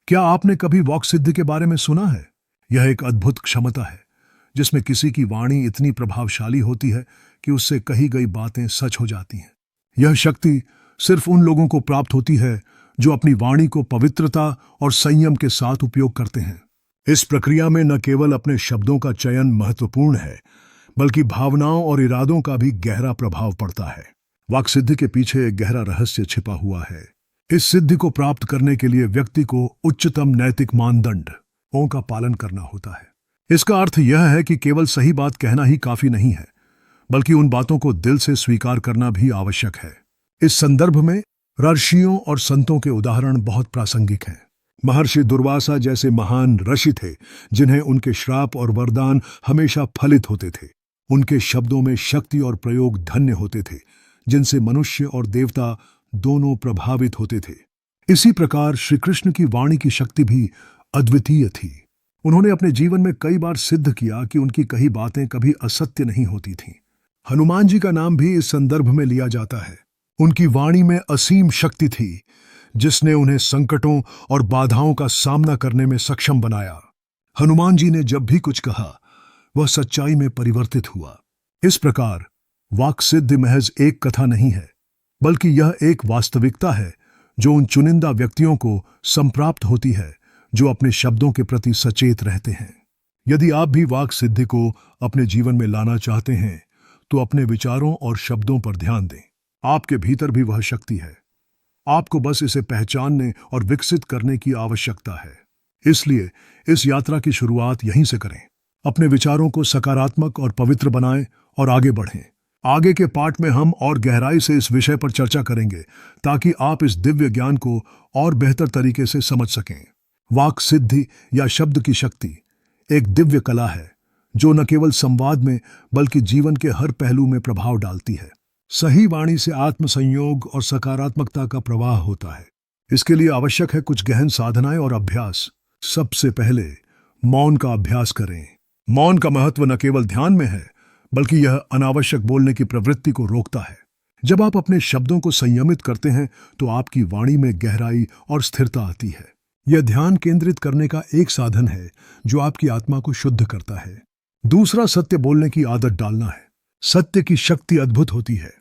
क्या आपने कभी वाक् सिद्धि के बारे में सुना है? यह एक अद्भुत क्षमता है जिसमें किसी की वाणी इतनी प्रभावशाली होती है कि उससे कही गई बातें सच हो जाती हैं। यह शक्ति सिर्फ उन लोगों को प्राप्त होती है जो अपनी वाणी को पवित्रता और संयम के साथ उपयोग करते हैं। इस प्रक्रिया में न केवल अपने शब्दों का चयन महत्वपूर्ण है, बल्कि भावनाओं और इरादों का भी गहरा प्रभाव पड़ता है। वाक् सिद्धि के पीछे एक गहरा रहस्य छिपा हुआ है। इस सिद्धि को प्राप्त करने के लिए व्यक्ति को उच्चतम नैतिक मानदंडों का पालन करना होता है। इसका अर्थ यह है कि केवल सही बात कहना ही काफी नहीं है, बल्कि उन बातों को दिल से स्वीकार करना भी आवश्यक है। इस संदर्भ में ऋषियों और संतों के उदाहरण बहुत प्रासंगिक हैं। महर्षि दुर्वासा जैसे महान ऋषि थे जिन्हें उनके श्राप और वरदान हमेशा फलित होते थे। उनके शब्दों में शक्ति और प्रयोग धन्य होते थे, जिनसे मनुष्य और देवता दोनों प्रभावित होते थे। इसी प्रकार श्री कृष्ण की वाणी की शक्ति भी अद्वितीय थी। उन्होंने अपने जीवन में कई बार सिद्ध किया कि उनकी कही बातें कभी असत्य नहीं होती थीं। हनुमान जी का नाम भी इस संदर्भ में लिया जाता है। उनकी वाणी में असीम शक्ति थी जिसने उन्हें संकटों और बाधाओं का सामना करने में सक्षम बनाया। हनुमान जी ने जब भी कुछ कहा वह सच्चाई में परिवर्तित हुआ। इस प्रकार वाक् सिद्धि महज एक कथा नहीं है, बल्कि यह एक वास्तविकता है जो उन चुनिंदा व्यक्तियों को संप्राप्त होती है जो अपने शब्दों के प्रति सचेत रहते हैं। यदि आप भी वाक् सिद्धि को अपने जीवन में लाना चाहते हैं तो अपने विचारों और शब्दों पर ध्यान दें। आपके भीतर भी वह शक्ति है, आपको बस इसे पहचानने और विकसित करने की आवश्यकता है। इसलिए इस यात्रा की शुरुआत यहीं से करें। अपने विचारों को सकारात्मक और पवित्र बनाएं और आगे बढ़ें। आगे के पाठ में हम और गहराई से इस विषय पर चर्चा करेंगे ताकि आप इस दिव्य ज्ञान को और बेहतर तरीके से समझ सकें। वाक् सिद्धि या शब्द की शक्ति एक दिव्य कला है जो न केवल संवाद में बल्कि जीवन के हर पहलू में प्रभाव डालती है। सही वाणी से आत्मसंयोग और सकारात्मकता का प्रवाह होता है। इसके लिए आवश्यक है कुछ गहन साधनाएं और अभ्यास। सबसे पहले मौन का अभ्यास करें। मौन का महत्व न केवल ध्यान में है, बल्कि यह अनावश्यक बोलने की प्रवृत्ति को रोकता है। जब आप अपने शब्दों को संयमित करते हैं तो आपकी वाणी में गहराई और स्थिरता आती है। यह ध्यान केंद्रित करने का एक साधन है जो आपकी आत्मा को शुद्ध करता है। दूसरा, सत्य बोलने की आदत डालना है। सत्य की शक्ति अद्भुत होती है।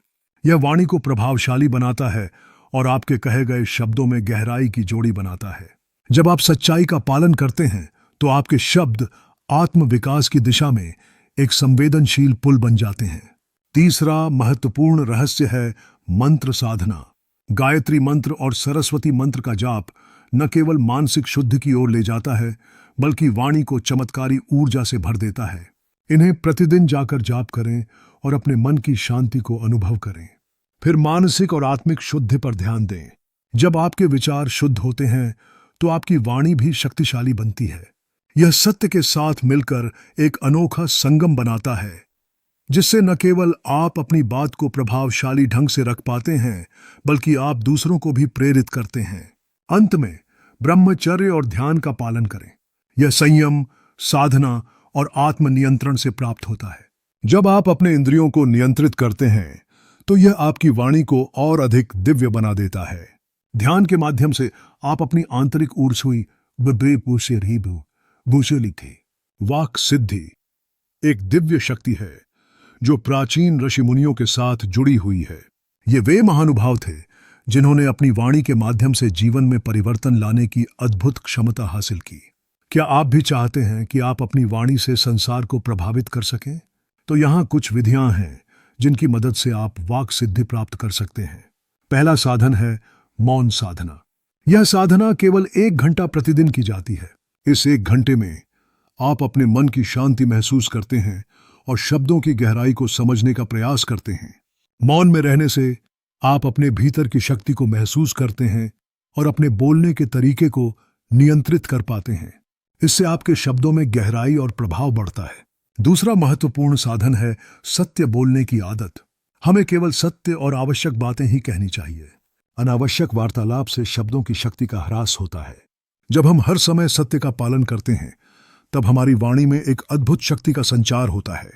यह वाणी को प्रभावशाली बनाता है और आपके कहे गए शब्दों में गहराई की जोड़ी बनाता है। जब आप सच्चाई का पालन करते हैं तो आपके शब्द आत्म विकास की दिशा में एक संवेदनशील पुल बन जाते हैं। तीसरा महत्वपूर्ण रहस्य है मंत्र साधना। गायत्री मंत्र और सरस्वती मंत्र का जाप न केवल मानसिक शुद्धि की ओर ले जाता है, बल्कि वाणी को चमत्कारी ऊर्जा से भर देता है। इन्हें प्रतिदिन जाकर जाप करें और अपने मन की शांति को अनुभव करें। फिर मानसिक और आत्मिक शुद्धि पर ध्यान दें। जब आपके विचार शुद्ध होते हैं तो आपकी वाणी भी शक्तिशाली बनती है। यह सत्य के साथ मिलकर एक अनोखा संगम बनाता है, जिससे न केवल आप अपनी बात को प्रभावशाली ढंग से रख पाते हैं, बल्कि आप दूसरों को भी प्रेरित करते हैं। अंत में ब्रह्मचर्य और ध्यान का पालन करें। यह संयम, साधना और आत्मनियंत्रण से प्राप्त होता है। जब आप अपने इंद्रियों को नियंत्रित करते हैं तो यह आपकी वाणी को और अधिक दिव्य बना देता है। ध्यान के माध्यम से आप अपनी आंतरिक ऊर्जा लिखे। वाक् सिद्धि एक दिव्य शक्ति है जो प्राचीन ऋषि मुनियों के साथ जुड़ी हुई है। ये वे महानुभाव थे जिन्होंने अपनी वाणी के माध्यम से जीवन में परिवर्तन लाने की अद्भुत क्षमता हासिल की। क्या आप भी चाहते हैं कि आप अपनी वाणी से संसार को प्रभावित कर सकें? तो यहाँ कुछ विधियां हैं जिनकी मदद से आप वाक् सिद्धि प्राप्त कर सकते हैं। पहला साधन है मौन साधना। यह साधना केवल 1 घंटा प्रतिदिन की जाती है। इस 1 घंटे में आप अपने मन की शांति महसूस करते हैं और शब्दों की गहराई को समझने का प्रयास करते हैं। मौन में रहने से आप अपने भीतर की शक्ति को महसूस करते हैं और अपने बोलने के तरीके को नियंत्रित कर पाते हैं। इससे आपके शब्दों में गहराई और प्रभाव बढ़ता है। दूसरा महत्वपूर्ण साधन है सत्य बोलने की आदत। हमें केवल सत्य और आवश्यक बातें ही कहनी चाहिए। अनावश्यक वार्तालाप से शब्दों की शक्ति का ह्रास होता है। जब हम हर समय सत्य का पालन करते हैं तब हमारी वाणी में एक अद्भुत शक्ति का संचार होता है।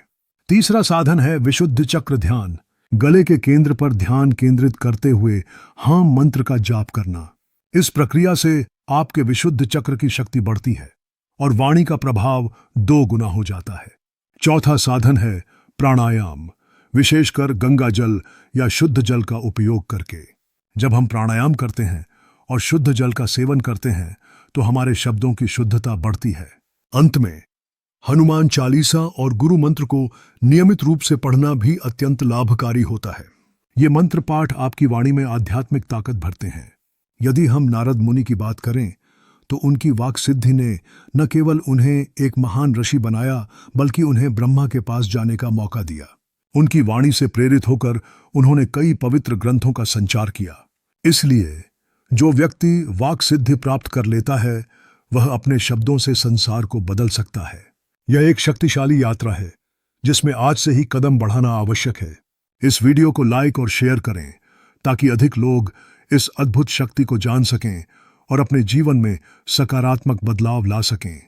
तीसरा साधन है विशुद्ध चक्र ध्यान। गले के केंद्र पर ध्यान केंद्रित करते हुए हाँ मंत्र का जाप करना। इस प्रक्रिया से आपके विशुद्ध चक्र की शक्ति बढ़ती है और वाणी का प्रभाव 2 गुना हो जाता है। चौथा साधन है प्राणायाम, विशेषकर गंगा जल या शुद्ध जल का उपयोग करके। जब हम प्राणायाम करते हैं और शुद्ध जल का सेवन करते हैं तो हमारे शब्दों की शुद्धता बढ़ती है। अंत में हनुमान चालीसा और गुरु मंत्र को नियमित रूप से पढ़ना भी अत्यंत लाभकारी होता है। ये मंत्र पाठ आपकी वाणी में आध्यात्मिक ताकत भरते हैं। यदि हम नारद मुनि की बात करें तो उनकी वाक सिद्धि ने न केवल उन्हें एक महान ऋषि बनाया बल्कि उन्हें ब्रह्मा के पास जाने का मौका दिया। उनकी वाणी से प्रेरित होकर उन्होंने कई पवित्र ग्रंथों का संचार किया। इसलिए जो व्यक्ति वाक सिद्धि प्राप्त कर लेता है वह अपने शब्दों से संसार को बदल सकता है। यह एक शक्तिशाली यात्रा है जिसमें आज से ही कदम बढ़ाना आवश्यक है। इस वीडियो को लाइक और शेयर करें ताकि अधिक लोग इस अद्भुत शक्ति को जान सकें और अपने जीवन में सकारात्मक बदलाव ला सकें।